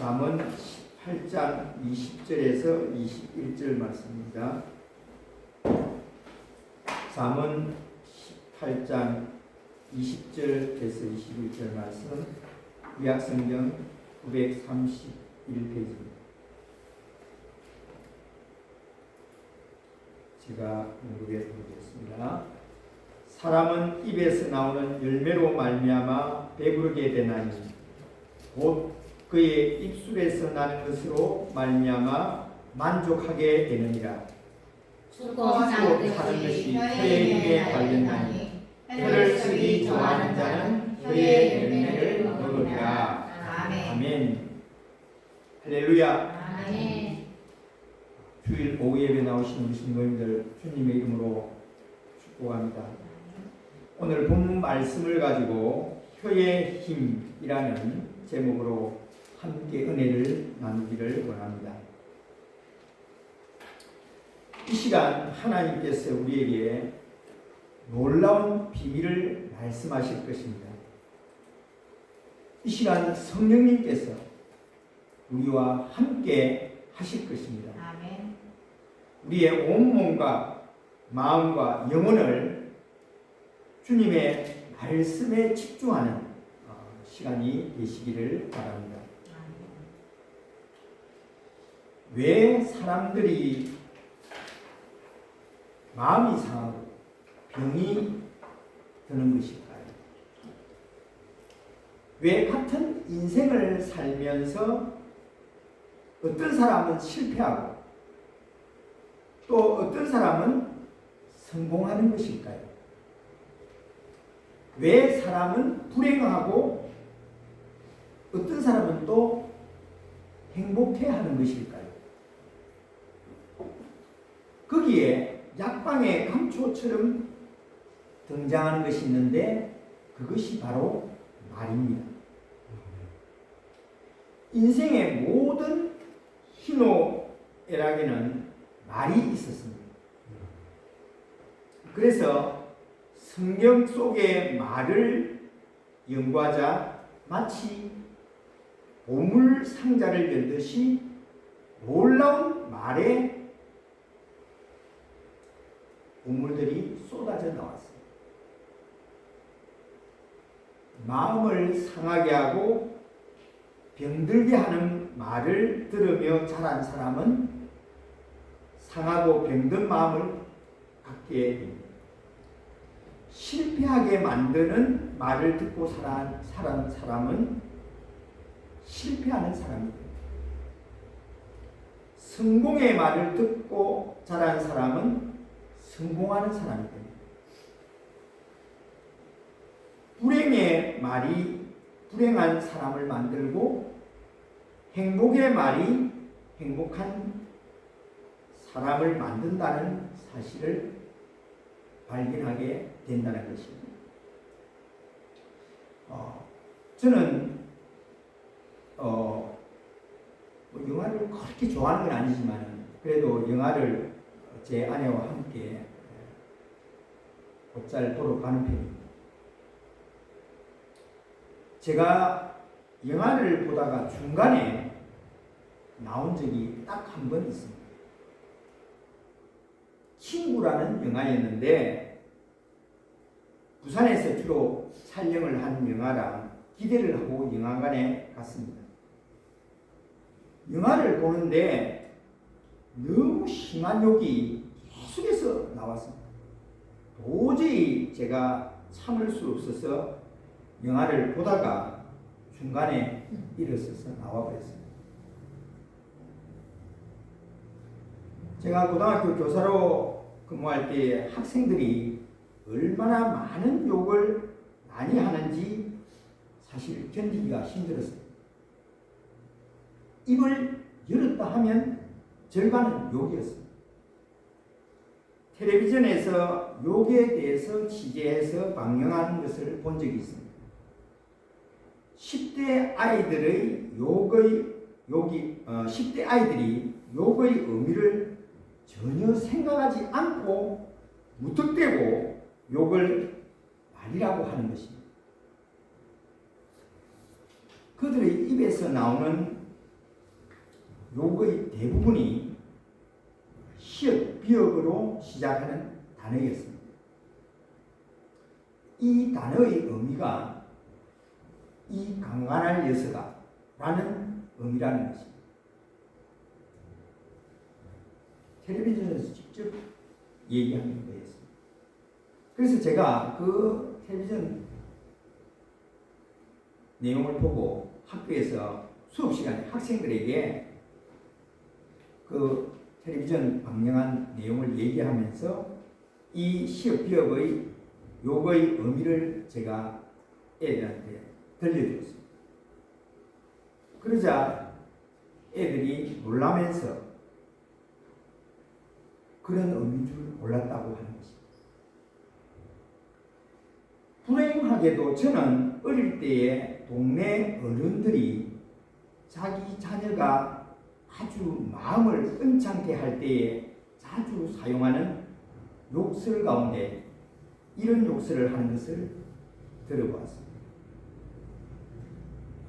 잠언 18장 20절에서 21절 말씀입니다. 잠언 18장 20절에서 21절 말씀, 구약성경 931페이지입니다. 제가 연구해 보겠습니다. 사람은 입에서 나오는 열매로 말미암아 배부르게 되나니 곧 그의 입술에서 나는 것으로 말미암아 만족하게 되느니라. 죽고 사는 것이 혀의 힘에 달렸나니 혀를 쓰기 좋아하는 자는 혀의 열매를 먹으리라. 아멘. 할렐루야. 아멘. 주일 오후 예배 나오신 우리 신부님들 주님의 이름으로 축복합니다. 오늘 본문 말씀을 가지고 혀의 힘이라는 제목으로 함께 은혜를 나누기를 원합니다. 이 시간 하나님께서 우리에게 놀라운 비밀을 말씀하실 것입니다. 이 시간 성령님께서 우리와 함께 하실 것입니다. 아멘. 우리의 온몸과 마음과 영혼을 주님의 말씀에 집중하는 시간이 되시기를 바랍니다. 왜 사람들이 마음이 상하고 병이 드는 것일까요? 왜 같은 인생을 살면서 어떤 사람은 실패하고 또 어떤 사람은 성공하는 것일까요? 왜 사람은 불행하고 어떤 사람은 또 행복해하는 것일까요? 거기에 약방의 감초처럼 등장하는 것이 있는데 그것이 바로 말입니다. 인생의 모든 희노애락에는 말이 있었습니다. 그래서 성경 속의 말을 연구하자 마치 보물 상자를 열듯이 놀라운 말에 보물들이 쏟아져 나왔습니다. 마음을 상하게 하고 병들게 하는 말을 들으며 자란 사람은 상하고 병든 마음을 갖게 됩니다. 실패하게 만드는 말을 듣고 자란 사람은 실패하는 사람이 됩니다. 성공의 말을 듣고 자란 사람은 성공하는 사람이 됩니다. 불행의 말이 불행한 사람을 만들고 행복의 말이 행복한 사람을 만든다는 사실을 발견하게 된다는 것입니다. 저는 영화를 그렇게 좋아하는 건 아니지만 그래도 영화를 제 아내와 함께 곧잘 보러 가는 편입니다. 제가 영화를 보다가 중간에 나온 적이 딱 한 번 있습니다. 친구라는 영화였는데 부산에서 주로 촬영을 한 영화라 기대를 하고 영화관에 갔습니다. 영화를 보는데 너무 심한 욕이 계속해서 나왔습니다. 도저히 제가 참을 수 없어서 영화를 보다가 중간에 일어서서 나와버렸습니다. 제가 고등학교 교사로 근무할 때 학생들이 얼마나 많은 욕을 많이 하는지 사실 견디기가 힘들었어요. 입을 열었다 하면 절반은 욕이었습니다. 텔레비전에서 욕에 대해서 취재해서 방영하는 것을 본 적이 있습니다. 10대 아이들이 욕의 의미를 전혀 생각하지 않고 무턱대고 욕을 말이라고 하는 것입니다. 그들의 입에서 나오는 욕의 대부분이 시옷, 비읍으로 시작하는 단어였습니다. 이 단어의 의미가 이 강간할 녀석아 라는 의미라는 것입니다. 텔레비전에서 직접 얘기하는 거였습니다. 그래서 제가 그 텔레비전 내용을 보고 학교에서 수업 시간에 학생들에게 그 텔레비전 방영한 내용을 얘기하면서 이 시업 비업의 욕의 의미를 제가 애들한테 들려주었습니다. 그러자 애들이 놀라면서 그런 의미인 줄 몰랐다고 하는 것입니다. 불행하게도 저는 어릴 때에 동네 어른들이 자기 자녀가 아주 마음을 은창케 할 때에 자주 사용하는 욕설 가운데 이런 욕설을 하는 것을 들어보았습니다.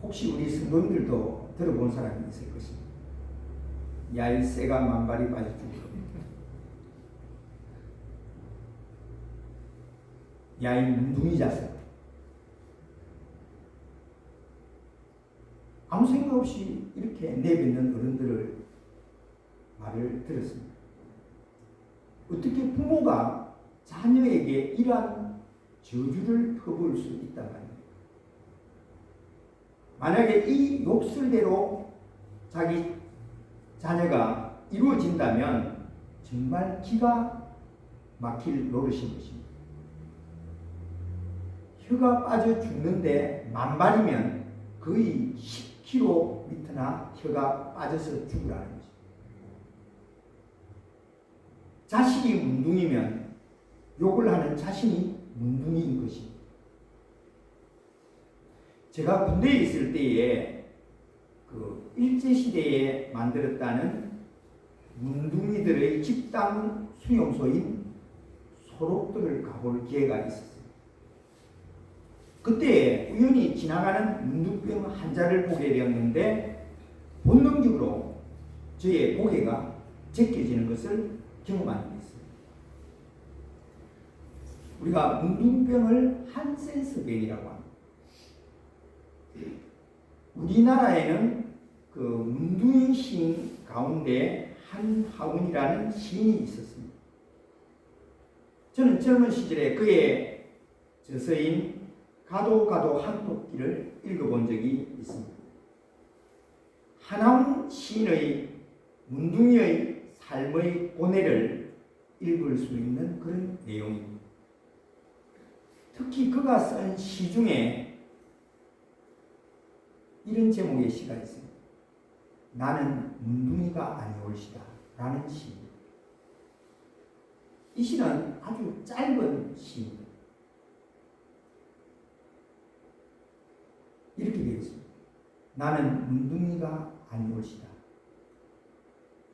혹시 우리 성도님들도 들어본 사람이 있을 것입니다. 야, 이 새가 만발이 빠져주고, 야, 이 문둥이 자식. 아무 생각 없이 이렇게 내뱉는 어른들을 말을 들었습니다. 어떻게 부모가 자녀에게 이러한 저주를 퍼부을 수 있단 말입니다. 만약에 이 욕설대로 자기 자녀가 이루어진다면 정말 기가 막힐 노릇인 것입니다. 혀가 빠져 죽는데 만발이면 거의 10km나 혀가 빠져서 죽으라는 거죠. 자식이 문둥이면 욕을 하는 자신이 문둥이인 것입니다. 제가 군대에 있을 때에 그 일제시대에 만들었다는 문둥이들의 집단 수용소인 소록들을 가볼 기회가 있었습니다. 그때 우연히 지나가는 문둥병 환자를 보게 되었는데 본능적으로 저의 고개가 제껴지는 것을 경험한 적이 있습니다. 우리가 문둥병을 한센스병이라고 합니다. 우리나라에는 그 문둥이 시인 가운데 한화운이라는 시인이 있었습니다. 저는 젊은 시절에 그의 저서인 가도 가도 한토끼를 읽어본 적이 있습니다. 한화운 시인의 문둥이의 삶의 고뇌를 읽을 수 있는 그런 내용입니다. 특히 그가 쓴 시 중에 이런 제목의 시가 있습니다. 나는 문둥이가 아니올시다 라는 시입니다. 이 시는 아주 짧은 시입니다. 이렇게 되어 있습니다. 나는 문둥이가 아니올시다.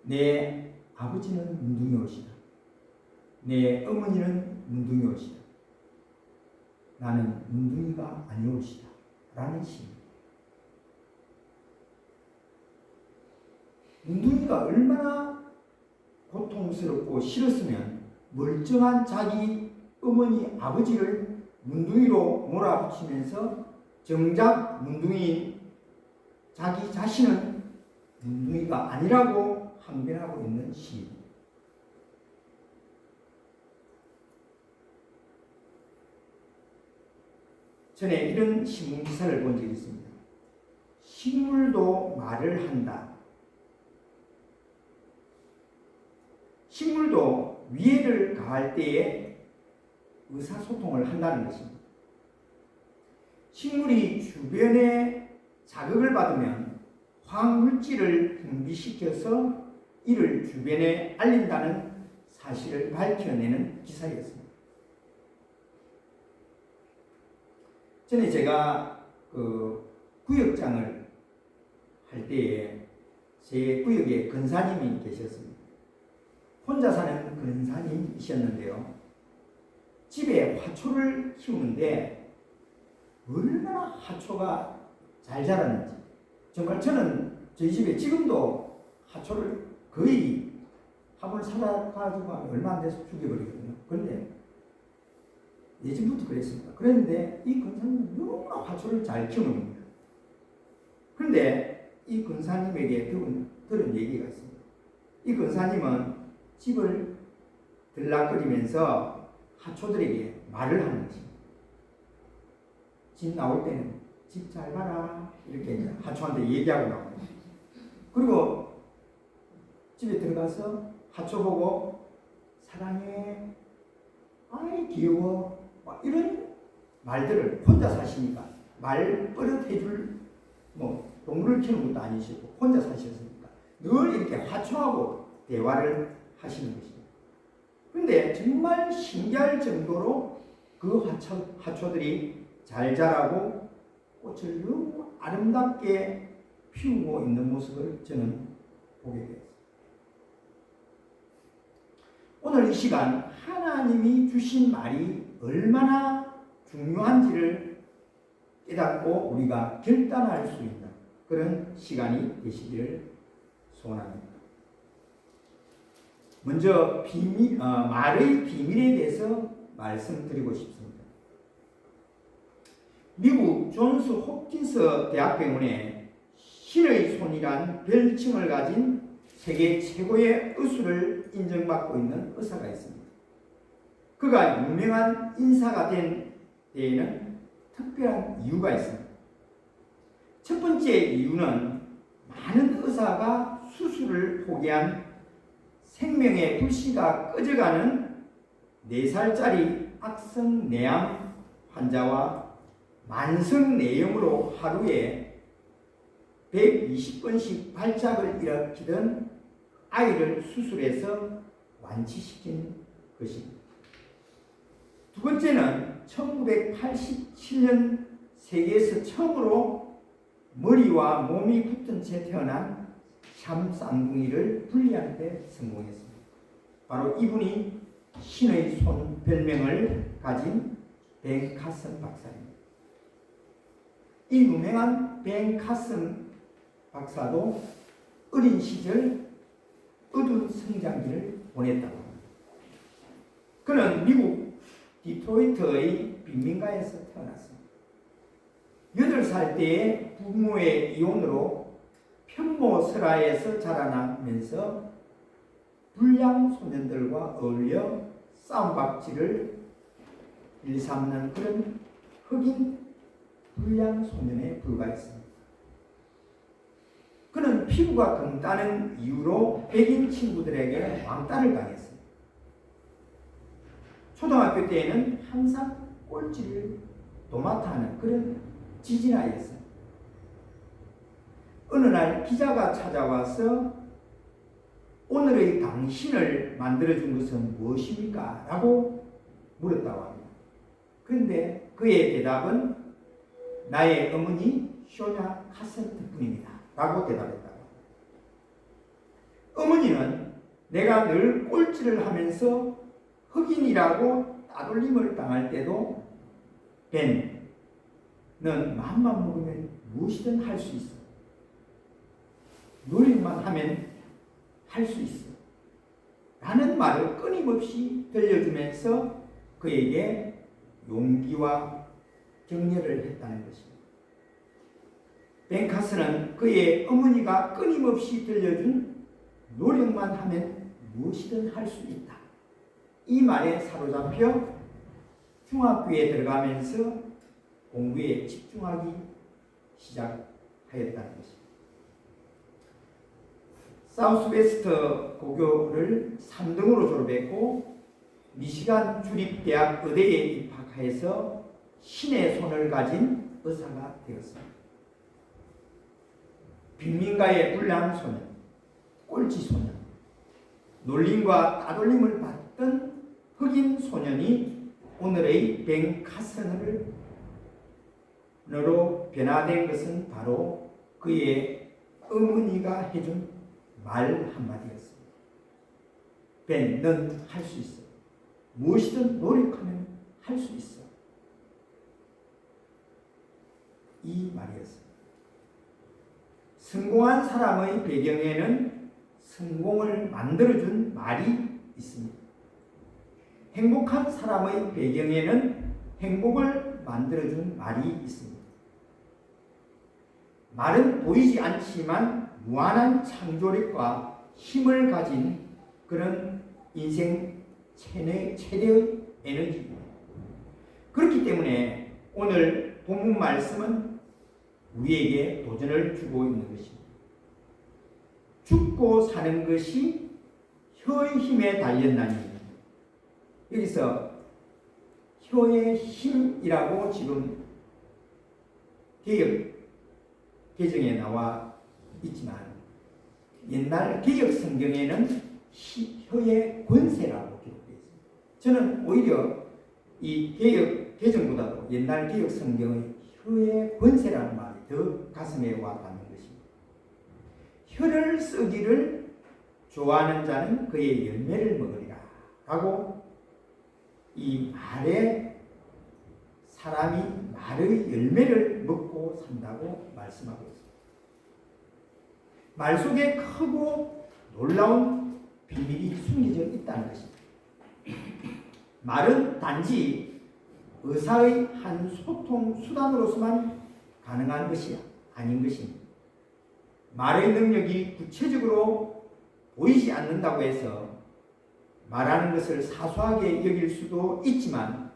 내 아버지는 문둥이올시다. 내 어머니는 문둥이올시다. 나는 문둥이가 아니올시다 라는 시입니다. 문둥이가 얼마나 고통스럽고 싫었으면 멀쩡한 자기 어머니 아버지를 문둥이로 몰아붙이면서 정작 문둥이인 자기 자신은 문둥이가 아니라고 항변하고 있는 시입니다. 전에 이런 신문 기사를 본 적이 있습니다. 식물도 말을 한다. 식물도 위해를 가할 때에 의사소통을 한다는 것입니다. 식물이 주변에 자극을 받으면 화학물질을 분비시켜서 이를 주변에 알린다는 사실을 밝혀내는 기사였습니다. 전에 제가 그 구역장을 할 때에 제 구역에 근사님이 계셨습니다. 혼자 사는 근사님이셨는데요. 집에 화초를 키우는데 얼마나 화초가 잘 자랐는지 정말 저는 저희 집에 지금도 하초를 거의 화분을 사가지고 하면 얼마 안 돼서 죽여버리거든요. 그런데 예전부터 그랬습니다. 그런데 이 근사님은 너무나 화초를 잘 키우는 겁니다. 그런데 이 근사님에게 들은 얘기가 있습니다. 이 근사님은 집을 들락거리면서 하초들에게 말을 하는 것입니다. 집 나올 때는 집 잘 봐라 이렇게 이제 하초한테 얘기하고 나옵니다. 그리고 집에 들어가서 하초 보고 사랑해, 아이 귀여워, 막 이런 말들을 혼자 사시니까 말버릇 해줄 동물을 키우는 것도 아니시고 혼자 사셨으니까 늘 이렇게 하초하고 대화를 하시는 것입니다. 그런데 정말 신기할 정도로 그 하초들이 잘 자라고 꽃을 너무 아름답게 피우고 있는 모습을 저는 보게 되었습니다. 오늘 이 시간 하나님이 주신 말이 얼마나 중요한지를 깨닫고 우리가 결단할 수 있는 그런 시간이 되시기를 소원합니다. 먼저 말의 비밀에 대해서 말씀드리고 싶습니다. 미국 존스 홉킨스 대학병원에 신의 손이란 별칭을 가진 세계 최고의 의술을 인정받고 있는 의사가 있습니다. 그가 유명한 인사가 된 데에는 특별한 이유가 있습니다. 첫 번째 이유는 많은 의사가 수술을 포기한 생명의 불씨가 꺼져가는 4살짜리 악성 내암 환자와 만성 내염으로 하루에 120번씩 발작을 일으키던 아이를 수술해서 완치시킨 것입니다. 두 번째는 1987년 세계에서 처음으로 머리와 몸이 붙은 채 태어난 샴 쌍둥이를 분리하는 데 성공했습니다. 바로 이분이 신의 손 별명을 가진 벤 카슨 박사입니다. 이 유명한 벤 카슨 박사도 어린 시절 어두운 성장기를 보냈다고 합니다. 그는 미국 디트로이트의 빈민가에서 태어났습니다. 8살 때에 부모의 이혼으로 편모설화에서 자라나면서 불량 소년들과 어울려 싸움박질을 일삼는 그런 흑인 불량 소년에 불과했습니다. 그는 피부가 검다는 이유로 백인 친구들에게 왕따를 당했습니다. 초등학교 때에는 항상 꼴찌를 도맡아 하는 그런 지진아이였습니다. 어느 날 기자가 찾아와서 오늘의 당신을 만들어준 것은 무엇입니까? 라고 물었다고 합니다. 그런데 그의 대답은 나의 어머니 쇼냐 카센트뿐입니다. 라고 대답했다고 합니다. 어머니는 내가 늘 꼴찌를 하면서 흑인이라고 따돌림을 당할 때도 벤, 넌 마음만 먹으면 무엇이든 할 수 있어. 노력만 하면 할 수 있어. 라는 말을 끊임없이 들려주면서 그에게 용기와 격려를 했다는 것입니다. 벤 카슨은 그의 어머니가 끊임없이 들려준 노력만 하면 무엇이든 할 수 있다. 이 말에 사로잡혀 중학교에 들어가면서 공부에 집중하기 시작하였다는 것입니다. 사우스웨스트 고교를 3등으로 졸업했고 미시간 주립대학 의대에 입학해서 신의 손을 가진 의사가 되었습니다. 빈민가의 불량 소년, 꼴찌 소년, 놀림과 따돌림을 받던 흑인 소년이 오늘의 벤 카슨으로 변화된 것은 바로 그의 어머니가 해준 말 한마디였습니다. 벤, 넌 할 수 있어. 무엇이든 노력하면 할 수 있어. 이 말이었습니다. 성공한 사람의 배경에는 성공을 만들어준 말이 있습니다. 행복한 사람의 배경에는 행복을 만들어준 말이 있습니다. 말은 보이지 않지만 무한한 창조력과 힘을 가진 그런 인생 최대의 에너지입니다. 그렇기 때문에 오늘 본문 말씀은 우리에게 도전을 주고 있는 것입니다. 죽고 사는 것이 혀의 힘에 달렸나니, 여기서 혀의 힘이라고 지금 개정에 나와 있지만 옛날 개혁 성경에는 혀의 권세라고 기록되어 있습니다. 저는 오히려 이 개혁 개정보다도 옛날 개혁 성경의 혀의 권세라는 말이 더 가슴에 와 닿는 것입니다. 혀를 쓰기를 좋아하는 자는 그의 열매를 먹으리라 하고, 이 말에 사람이 말의 열매를 먹고 산다고 말씀하고 있습니다. 말 속에 크고 놀라운 비밀이 숨겨져 있다는 것입니다. 말은 단지 의사의 한 소통 수단으로서만 가능한 것이 아닌 것입니다. 말의 능력이 구체적으로 보이지 않는다고 해서 말하는 것을 사소하게 여길 수도 있지만,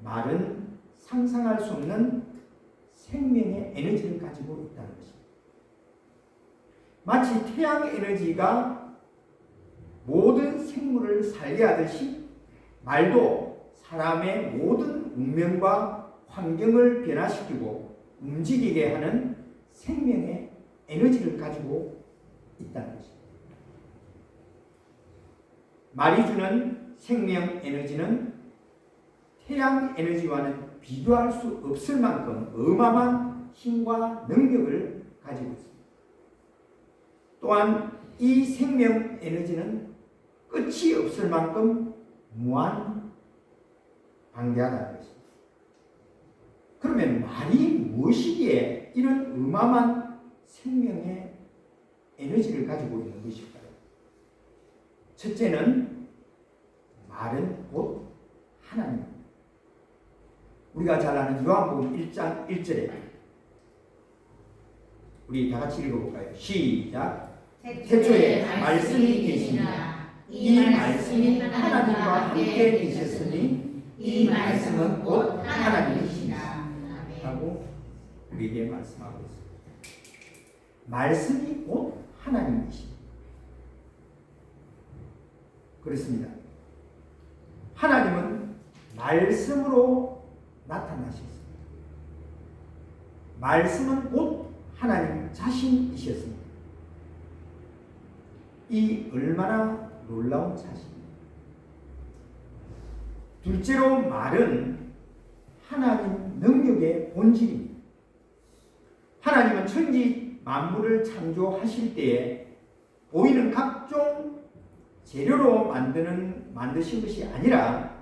말은 상상할 수 없는 생명의 에너지를 가지고 있다는 것입니다. 마치 태양 에너지가 모든 생물을 살게 하듯이 말도 사람의 모든 운명과 환경을 변화시키고 움직이게 하는 생명의 에너지를 가지고 있다는 것입니다. 말이 주는 생명 에너지는 태양 에너지와는 비교할 수 없을 만큼 어마어마한 힘과 능력을 가지고 있습니다. 또한 이 생명 에너지는 끝이 없을 만큼 무한 방대하다는 것입니다. 그러면 말이 무엇이기에 이런 어마어마한 생명의 에너지를 가지고 있는 것일까요? 첫째는 말은 곧 하나님입니다. 우리가 잘 아는 요한복음 1장 1절에 우리 다 같이 읽어볼까요? 시작. 태초에 말씀이 계시니라. 이 말씀이 하나님과 함께 계셨으니 이 말씀은 곧 하나님이시니라 하고 우리에게 말씀하고 있습니다. 말씀이 곧 하나님이십니다. 그렇습니다. 하나님은 말씀으로 나타나셨습니다. 말씀은 곧 하나님 자신이셨습니다. 이 얼마나 놀라운 사실입니다. 둘째로 말은 하나님 능력의 본질입니다. 하나님은 천지 만물을 창조하실 때에 보이는 각종 재료로 만드신 것이 아니라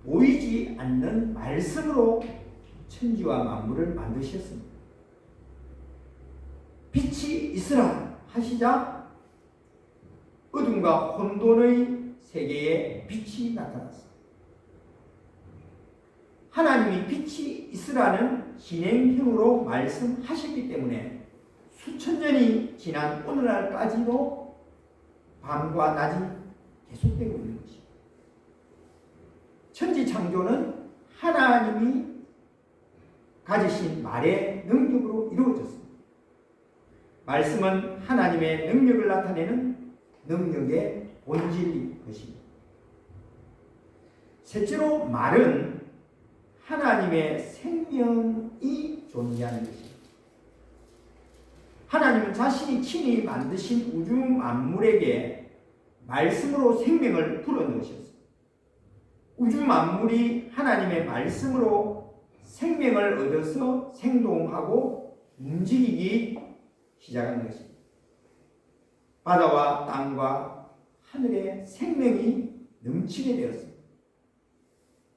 보이지 않는 말씀으로 천지와 만물을 만드셨습니다. 빛이 있으라 하시자 어둠과 혼돈의 세계에 빛이 나타났습니다. 하나님이 빛이 있으라는 진행형으로 말씀하셨기 때문에 수천 년이 지난 오늘날까지도 밤과 낮이 계속되고 있는 것입니다. 천지 창조는 하나님이 가지신 말의 능력으로 이루어졌습니다. 말씀은 하나님의 능력을 나타내는 능력의 본질인 것입니다. 셋째로 말은 하나님의 생명이 존재하는 것입니다. 하나님은 자신이 친히 만드신 우주 만물에게 말씀으로 생명을 불어넣으셨습니다. 우주 만물이 하나님의 말씀으로 생명을 얻어서 생동하고 움직이기 시작한 것입니다. 바다와 땅과 하늘에 생명이 넘치게 되었습니다.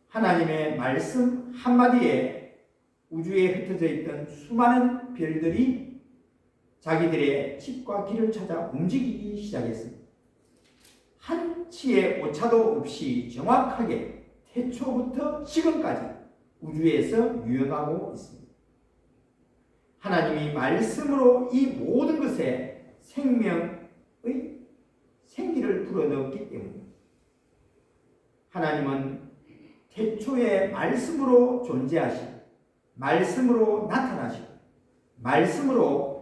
하나님의 말씀 한마디에 우주에 흩어져 있던 수많은 별들이 자기들의 집과 길을 찾아 움직이기 시작했습니다. 한치의 오차도 없이 정확하게 태초부터 지금까지 우주에서 유행하고 있습니다. 하나님이 말씀으로 이 모든 것에 생명의 생기를 불어넣었기 때문입니다. 하나님은 태초에 말씀으로 존재하시고 말씀으로 나타나시고 말씀으로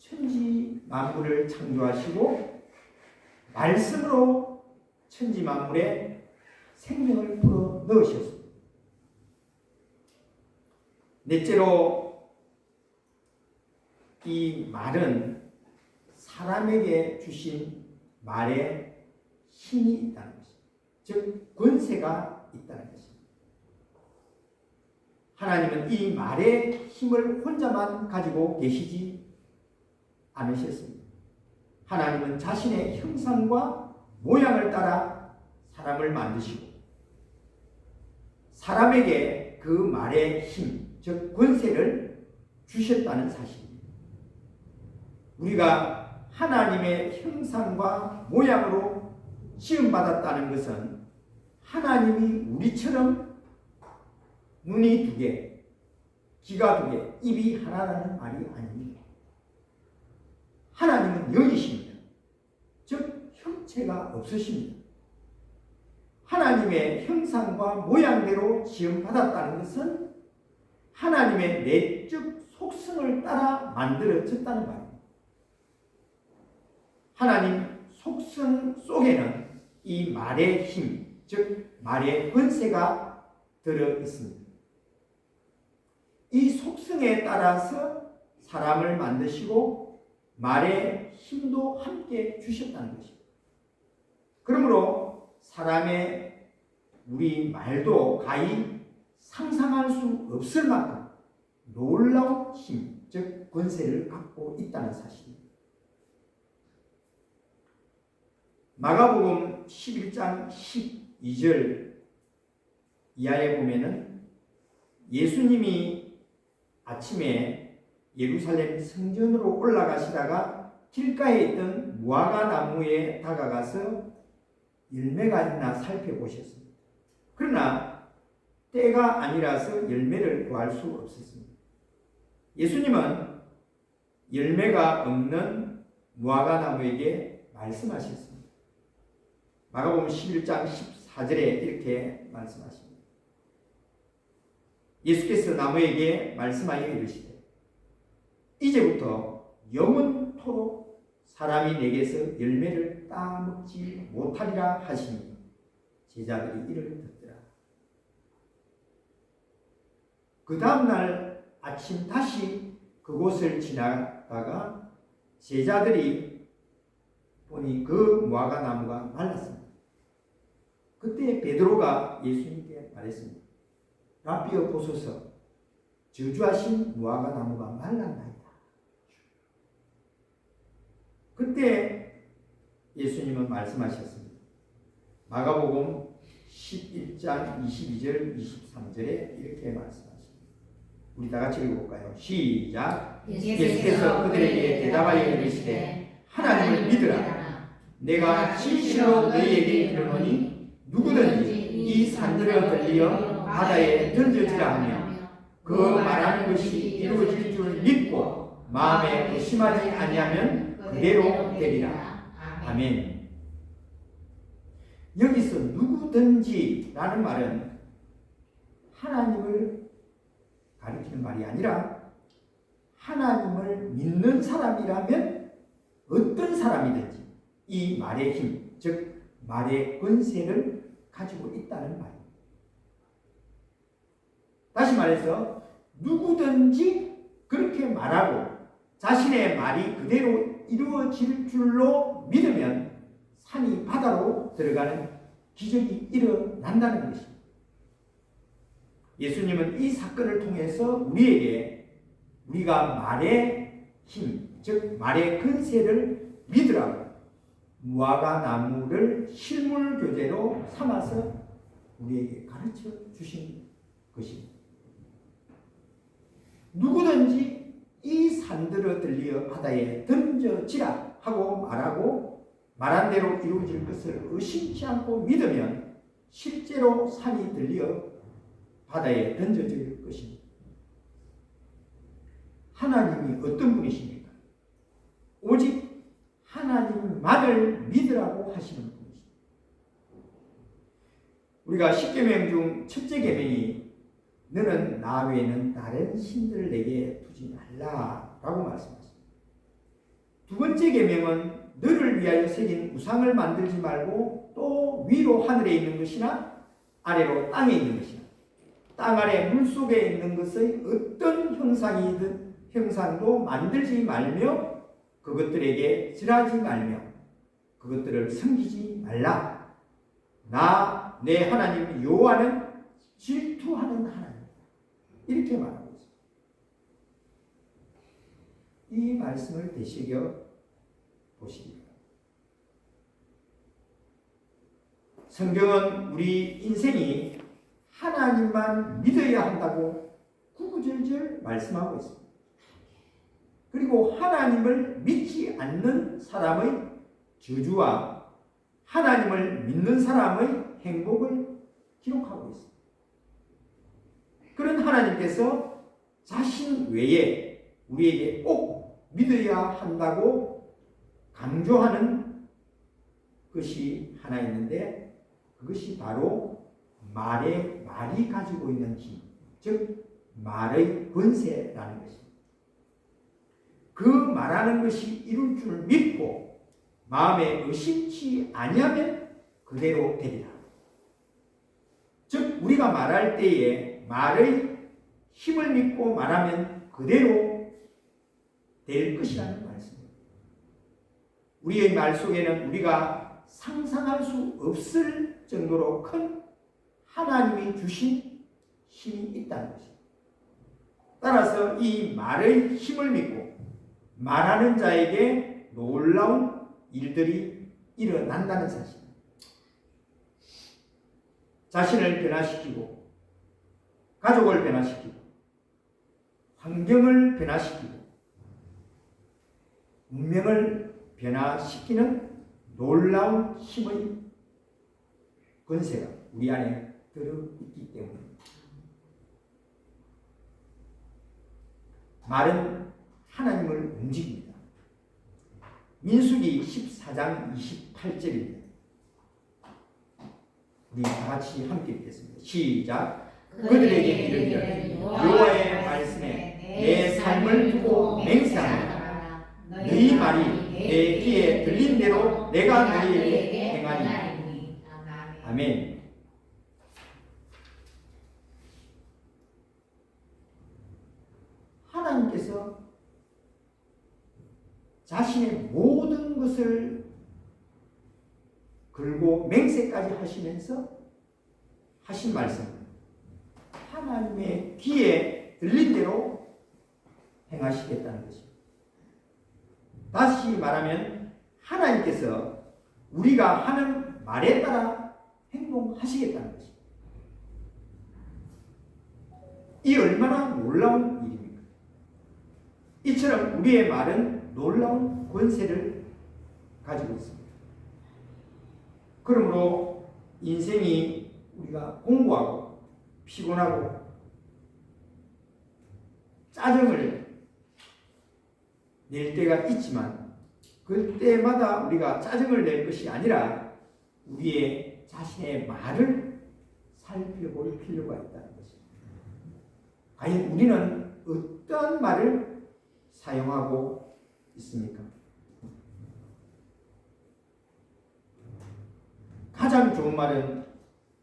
천지 만물을 창조하시고 말씀으로 천지 만물에 생명을 불어넣으셨습니다. 넷째로 이 말은 사람에게 주신 말에 힘이 있다는 것입니다. 즉 권세가 있다는 것입니다. 하나님은 이 말의 힘을 혼자만 가지고 계시지 않으셨습니다. 하나님은 자신의 형상과 모양을 따라 사람을 만드시고 사람에게 그 말의 힘, 즉 권세를 주셨다는 사실입니다. 우리가 하나님의 형상과 모양으로 지음받았다는 것은 하나님이 우리처럼 눈이 두 개, 귀가 두 개, 입이 하나라는 말이 아닙니다. 하나님은 영이십니다. 즉 형체가 없으십니다. 하나님의 형상과 모양대로 지음받았다는 것은 하나님의 내적 속성을 따라 만들어졌다는 말입니다. 하나님 속성 속에는 이 말의 힘, 즉 말의 권세가 들어 있습니다. 이 속성에 따라서 사람을 만드시고 말의 힘도 함께 주셨다는 것입니다. 그러므로 사람의 우리 말도 가히 상상할 수 없을 만큼 놀라운 힘, 즉 권세를 갖고 있다는 사실입니다. 마가복음 11장 12절 이하에 보면은 예수님이 아침에 예루살렘 성전으로 올라가시다가 길가에 있던 무화과 나무에 다가가서 열매가 있나 살펴보셨습니다. 그러나 때가 아니라서 열매를 구할 수 없었습니다. 예수님은 열매가 없는 무화과 나무에게 말씀하셨습니다. 마가복음 11장 14절에 이렇게 말씀하십니다. 예수께서 나무에게 말씀하여 이르시되 이제부터 영원토록 사람이 내게서 열매를 따먹지 못하리라 하시니 제자들이 이를 듣더라. 그 다음날 아침 다시 그곳을 지나다가 제자들이 보니 그 무화과 나무가 말랐습니다. 그때 베드로가 예수님께 말했습니다. 라비어 보소서, 저주하신 무화과 나무가 말랐나이다. 그때 예수님은 말씀하셨습니다. 마가복음 11장 22절 23절에 이렇게 말씀하십니다. 우리 다 같이 읽어볼까요? 시작. 예수께서 그들에게 대답하여 이르시되 하나님을 믿으라. 내가 진실로 너희에게 이르노니 누구든지 이 산들을 들리어 바다에 던져지라 하며 그 말하는 것이 이루어질 줄 믿고 마음에 의심하지 아니하면 그대로 되리라. 아멘. 여기서 누구든지라는 말은 하나님을 가리키는 말이 아니라 하나님을 믿는 사람이라면 어떤 사람이든지 이 말의 힘, 즉 말의 권세를 가지고 있다는 말입니다. 다시 말해서 누구든지 그렇게 말하고 자신의 말이 그대로 이루어질 줄로 믿으면 산이 바다로 들어가는 기적이 일어난다는 것입니다. 예수님은 이 사건을 통해서 우리에게 우리가 말의 힘, 즉 말의 권세를 믿으라고 무화과 나무를 실물 교재로 삼아서 우리에게 가르쳐 주신 것입니다. 누구든지 이 산들어 들리어 바다에 던져지라 하고 말한 대로 이루어질 것을 의심치 않고 믿으면 실제로 산이 들리어 바다에 던져질 것입니다. 하나님이 어떤 분이십니까? 오직 하나님만을 믿으라고 하시는 분이십니다. 우리가 10계명 중 첫째 계명이 너는 나 외에는 다른 신들을 내게 두지 말라라고 말씀하십니다. 두 번째 계명은 너를 위하여 새긴 우상을 만들지 말고 또 위로 하늘에 있는 것이나 아래로 땅에 있는 것이나 땅 아래 물속에 있는 것의 어떤 형상도 만들지 말며 그것들에게 절하지 말며 그것들을 섬기지 말라. 나 내 하나님 여호와는 질투하는 하나님. 이렇게 말하고 있습니다. 이 말씀을 되새겨 보시기 바랍니다. 성경은 우리 인생이 하나님만 믿어야 한다고 구구절절 말씀하고 있습니다. 그리고 하나님을 믿지 않는 사람의 저주와 하나님을 믿는 사람의 행복을 기록하고 있습니다. 그런 하나님께서 자신 외에 우리에게 꼭 믿어야 한다고 강조하는 것이 하나 있는데 그것이 바로 말이 가지고 있는 힘, 즉 말의 권세라는 것입니다. 그 말하는 것이 이룰 줄 믿고 마음에 의심치 아니하면 그대로 되리라. 즉 우리가 말할 때에 말의 힘을 믿고 말하면 그대로 될 것이라는 말씀입니다. 우리의 말 속에는 우리가 상상할 수 없을 정도로 큰 하나님이 주신 힘이 있다는 것입니다. 따라서 이 말의 힘을 믿고 말하는 자에게 놀라운 일들이 일어난다는 사실입니다. 자신을 변화시키고 가족을 변화시키고 환경을 변화시키고 운명을 변화시키는 놀라운 힘의 권세가 우리 안에 들어있기 때문입니다. 말은 하나님을 움직입니다. 민수기 14장 28절입니다. 우리 다 같이 함께 읽겠습니다. 시작. 그들에게 이르기를 여호와의 말씀에 내 삶을 두고 맹세하노라. 너희 말이 내 귀에 들린 대로 내가 너희에게 행하리니. 아멘. 하나님께서 자신의 모든 것을 걸고 맹세까지 하시면서 하신 말씀, 하나님의 귀에 들린 대로 행하시겠다는 것입니다. 다시 말하면 하나님께서 우리가 하는 말에 따라 행동하시겠다는 것입니다. 이 얼마나 놀라운 일입니까? 이처럼 우리의 말은 놀라운 권세를 가지고 있습니다. 그러므로 인생이 우리가 공부하고 피곤하고 짜증을 낼 때가 있지만 그때마다 우리가 짜증을 낼 것이 아니라 우리의 자신의 말을 살펴볼 필요가 있다는 것입니다. 과연 우리는 어떤 말을 사용하고 있습니까? 가장 좋은 말은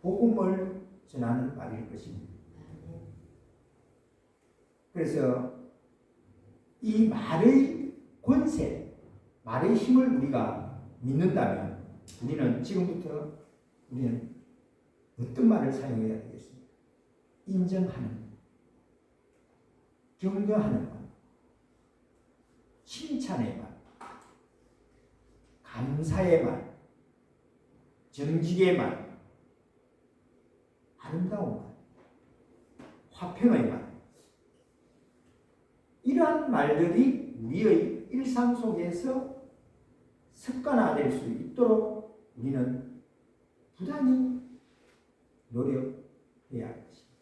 복음을 전하는 말일 것입니다. 그래서 이 말의 권세, 말의 힘을 우리가 믿는다면 우리는 지금부터 어떤 말을 사용해야 되겠습니까? 인정하는, 격려하는 말, 칭찬의 말, 감사의 말, 정직의 말, 아름다운 말, 화평의 말, 이러한 말들이 우리의 일상 속에서 습관화될 수 있도록 우리는 부단히 노력해야 할 것입니다.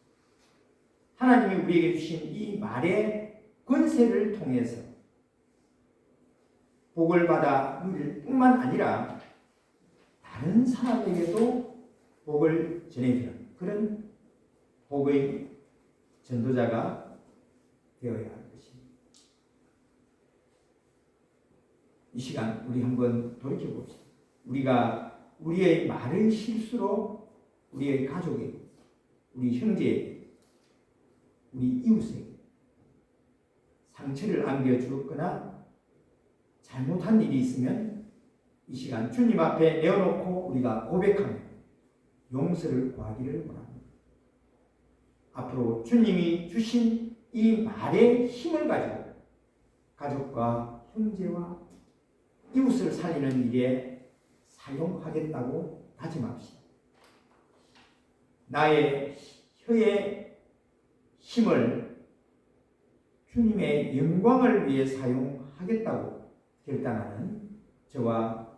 하나님이 우리에게 주신 이 말의 권세를 통해서 복을 받아 누릴 뿐만 아니라 다른 사람에게도 복을 전해주는 그런 복의 전도자가 되어야 할 것입니다. 이 시간 우리 한번 돌이켜 봅시다. 우리가 우리의 말의 실수로 우리의 가족에게, 우리 형제에게, 우리 이웃에게 상처를 안겨주었거나 잘못한 일이 있으면 이 시간 주님 앞에 내어놓고 우리가 고백하며 용서를 구하기를 원합니다. 앞으로 주님이 주신 이 말의 힘을 가지고 가족과 형제와 이웃을 살리는 일에 사용하겠다고 다짐합시다. 나의 혀의 힘을 주님의 영광을 위해 사용하겠다고 결단하는 저와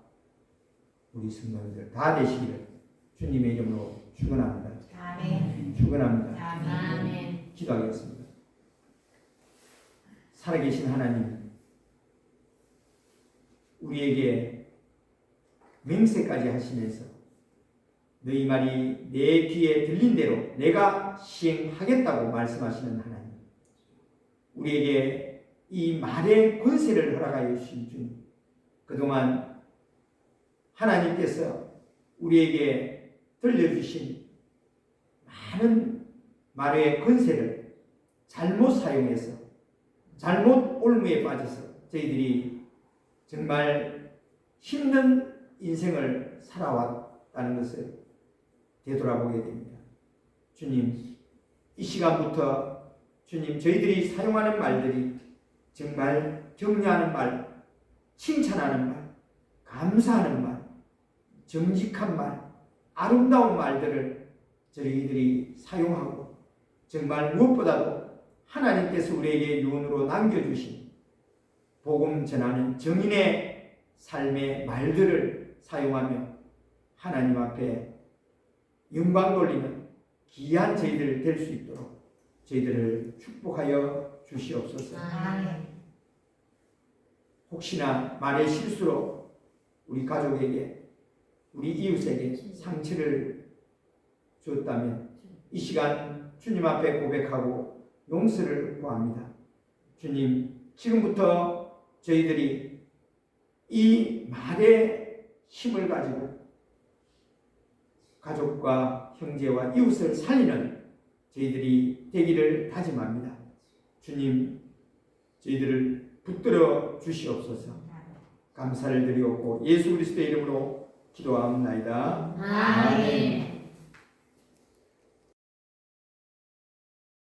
우리 성도님들 다 되시기를 주님의 이름으로 축원합니다. 아멘. 축원합니다. 아멘. 기도하겠습니다. 살아계신 하나님, 우리에게 맹세까지 하시면서 너희 말이 내 귀에 들린 대로 내가 시행하겠다고 말씀하시는 하나님, 우리에게 이 말의 권세를 허락하여 주신 주님, 그동안 하나님께서 우리에게 들려주신 많은 말의 권세를 잘못 사용해서 잘못 올무에 빠져서 저희들이 정말 힘든 인생을 살아왔다는 것을 되돌아보게 됩니다. 주님, 이 시간부터 주님, 저희들이 사용하는 말들이 정말 격려하는 말, 칭찬하는 말, 감사하는 말, 정직한 말, 아름다운 말들을 저희들이 사용하고 정말 무엇보다도 하나님께서 우리에게 유언으로 남겨주신 복음 전하는 정인의 삶의 말들을 사용하며 하나님 앞에 영광 돌리는 귀한 저희들 될 수 있도록 저희들을 축복하여 주시옵소서. 아멘. 혹시나 말의 실수로 우리 가족에게, 우리 이웃에게 상처를 주었다면 이 시간 주님 앞에 고백하고 용서를 구합니다. 주님, 지금부터 저희들이 이 말의 힘을 가지고 가족과 형제와 이웃을 살리는 저희들이 되기를 다짐합니다. 주님, 저희들을 붙들어 주시옵소서. 감사를 드리옵고 예수 그리스도의 이름으로 기도하옵나이다. 아멘.